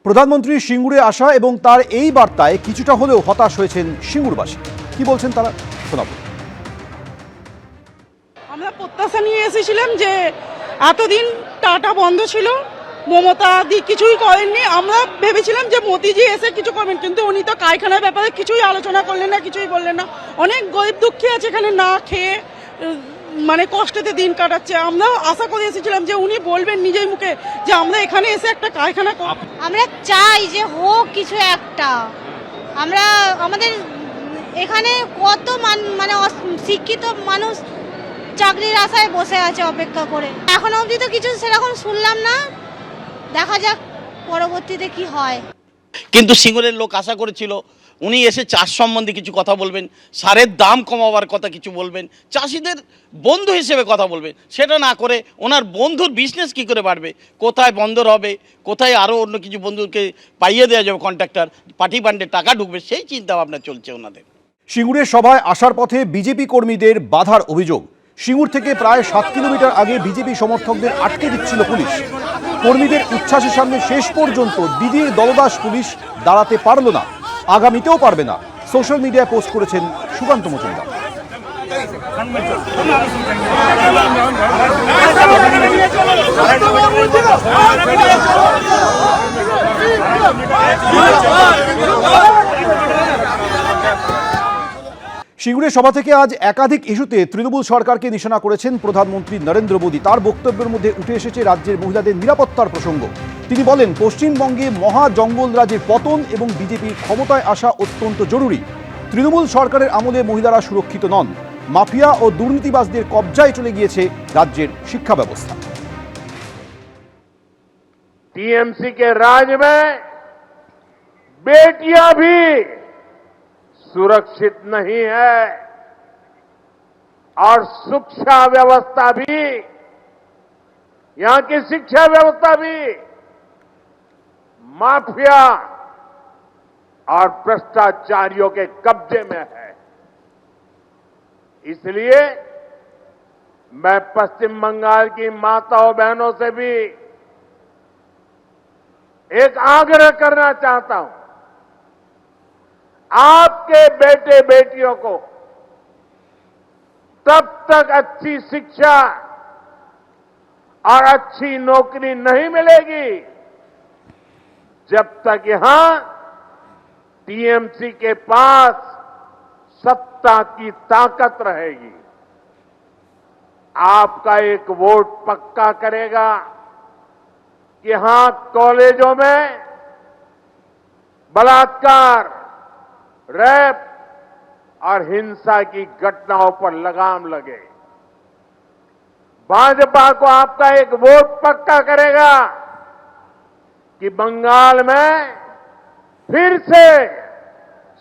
প্রধানমন্ত্রী সিঙ্গুরে আসা এবং তার এই বার্তায় কিছুটা হলেও হতাশ হয়েছেন সিঙ্গুরবাসী। কি বলছেন তারা, শোনাবো। আমরা প্রত্যাশা নিয়ে এসেছিলাম যে এতদিন টাটা বন্ধ ছিল, মমতা দি কিছুই করেননি। আমরা ভেবেছিলাম যে মোদিজি এসে কিছু করবেন, কিন্তু উনি তো কারখানার ব্যাপারে কিছুই আলোচনা করলেন না, কিছুই বললেন না। অনেক গরিব দুঃখী আছে এখানে না খেয়ে, মানে কষ্টেতে দিন কাটাচ্ছে। আমরা আশা করে এসেছিলাম যে উনি বলবেন নিজের মুখে যে আমরা এখানে এসে একটা কারখানা। আমরা চাই যে হোক কিছু একটা। আমরা আমাদের এখানে কত মানে শিক্ষিত মানুষ চাকরির আশায় বসে আছে অপেক্ষা করে। এখন অবধি তো কিছু সেরকম শুনলাম না, দেখা যাক পরবর্তীতে কি হয়। কিন্তু সিঙ্গুরের লোক আশা করেছিল উনি এসে চাষ সম্বন্ধে কিছু কথা বলবেন, সারের দাম কমাবার কথা কিছু বলবেন, চাষিদের বন্ধু হিসেবে কথা বলবেন। সেটা না করে ওনার বন্ধুর বিজনেস কী করে বাড়বে, কোথায় বন্দর হবে, কোথায় আরও অন্য কিছু বন্ধুকে পাইয়ে দেওয়া যাবে, কন্ট্রাক্টর পার্টি ফান্ডে টাকা ঢুকবে, সেই চিন্তা ভাবনা চলছে ওনাদের। সিঙ্গুরের সভায় আসার পথে বিজেপি কর্মীদের বাধার অভিযোগ। সিঙ্গুর থেকে প্রায় 7 কিলোমিটার আগে বিজেপি সমর্থকদের আটকে দিচ্ছিল পুলিশ। কর্মীদের উচ্ছ্বাসের সামনে শেষ পর্যন্ত দিদির দলদাস পুলিশ দাঁড়াতে পারল না, আগামীতেও পারবে না। সোশ্যাল মিডিয়ায় পোস্ট করেছেন সুকান্ত মজুমদার। সিঙ্গুরের সভা থেকে আজ একাধিক ইস্যুতে তৃণমূল সরকারকে নিশানা করেছেন প্রধানমন্ত্রী নরেন্দ্র মোদী। তার বক্তব্যের মধ্যে উঠে এসেছে রাজ্যের মহিলাদের নিরাপত্তার প্রসঙ্গ। তিনি বলেন, পশ্চিমবঙ্গে মহা জঙ্গলরাজের পতন এবং বিজেপির ক্ষমতায় আসা অত্যন্ত জরুরি। তৃণমূল সরকারের আমলে মহিলারা সুরক্ষিত নন, মাফিয়া ও দুর্নীতিবাজদের কবজায় চলে গিয়েছে রাজ্যের শিক্ষা ব্যবস্থা। टीएमसी के राज में बेटियां भी सुरक्षित नहीं है और शिक्षा व्यवस्था भी, यहां की शिक्षा व्यवस्था भी माफिया और भ्रष्टाचारियों के कब्जे में है। इसलिए मैं पश्चिम बंगाल की माताओं बहनों से भी एक आग्रह करना चाहता हूं, आपके बेटे बेटियों को तब तक अच्छी शिक्षा और अच्छी नौकरी नहीं मिलेगी जब तक यहां टीएमसी के पास सत्ता की ताकत रहेगी। आपका एक वोट पक्का करेगा कि यहां कॉलेजों में बलात्कार, रेप और हिंसा की घटनाओं पर लगाम लगे। भाजपा को आपका एक वोट पक्का करेगा कि बंगाल में फिर से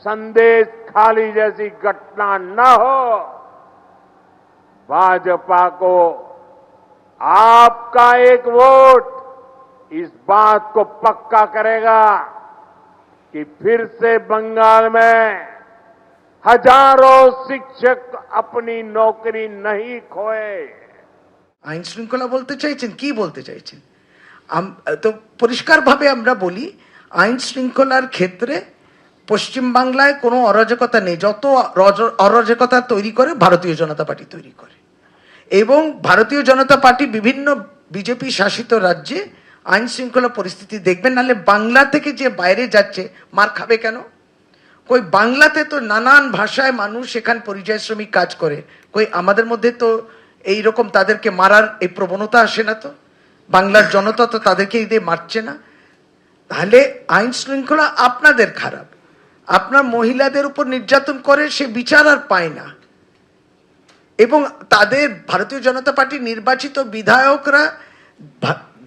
संदेश खाली जैसी घटना न हो। भाजपा को आपका एक वोट इस बात को पक्का करेगा कि फिर से बंगाल में हजारों शिक्षक अपनी नौकरी नहीं खोए। আইন শৃঙ্খলা বলতে চাইছেন, কি বলতে চাইছেন? তো পরিষ্কারভাবে আমরা বলি, আইন শৃঙ্খলার ক্ষেত্রে পশ্চিমবাংলায় কোনো অরাজকতা নেই। যত অরাজকতা তৈরি করে ভারতীয় জনতা পার্টি তৈরি করে, এবং ভারতীয় জনতা পার্টি বিভিন্ন বিজেপি শাসিত রাজ্যে আইন শৃঙ্খলা পরিস্থিতি দেখবেন। নাহলে বাংলা থেকে যে বাইরে যাচ্ছে মার খাবে কেন? কই বাংলাতে তো নানান ভাষায় মানুষ এখান পরিযায়ী শ্রমিক কাজ করে, কই আমাদের মধ্যে তো এইরকম তাদেরকে মারার এই প্রবণতা আসে না। তো বাংলার জনতা তো তাদেরকে দিয়ে মারছে না। তাহলে আইন শৃঙ্খলা আপনাদের খারাপ, আপনার মহিলাদের উপর নির্যাতন করে সে বিচার আর পায় না, এবং তাদের ভারতীয় জনতা পার্টি নির্বাচিত বিধায়করা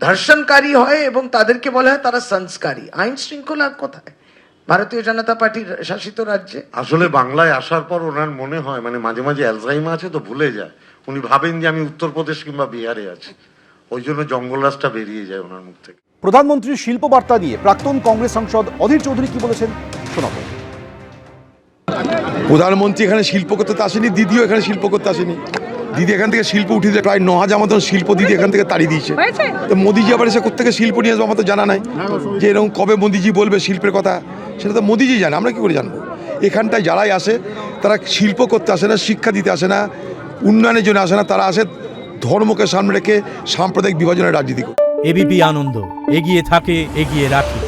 ধর্ষণকারী হয় এবং তাদেরকে বলা হয় তারা সংস্কারী। আইন শৃঙ্খলা কোথায় ভারতীয় জনতা পার্টির শাসিত রাজ্যে? আসলে বাংলায় আসার পর ওনার মনে হয়, মানে মাঝে মাঝে অ্যালজাইমার আছে তো, ভুলে যায়। উনি ভাবেন যে আমি উত্তরপ্রদেশ কিংবা বিহারে আছি, ওই জন্য জঙ্গলরাজটা বেরিয়ে যায় ওনার মুখ থেকে। প্রধানমন্ত্রীর শিল্প বার্তা নিয়ে প্রাক্তন কংগ্রেস সাংসদ অধীর চৌধুরী কি বলেছেন, শোনাবো। প্রধানমন্ত্রী এখানে শিল্প করতে আসেনি, দিদিও এখানে শিল্প করতে আসেনি। দিদি এখান থেকে শিল্প উঠিয়ে দিয়ে প্রায় 9,000 মতন শিল্প দিদি এখান থেকে তাড়িয়ে দিয়েছে। তো মোদিজি আবার এসে কোথেকে শিল্প নিয়ে আসবে আমার তো জানা নাই, যে এরকম কবে মোদিজি বলবে শিল্পের কথা, সেটা তো মোদিজি জানে, আমরা কি করে জানবো? এখানটায় যারাই আসে তারা শিল্প করতে আসে না, শিক্ষা দিতে আসে না, উন্নয়নের জন্য আসে না, তারা আসে ধর্মকে সামনে রেখে সাম্প্রদায়িক বিভাজনের রাজনীতি করে। এবিপি আনন্দ, এগিয়ে থাকে, এগিয়ে রাখে।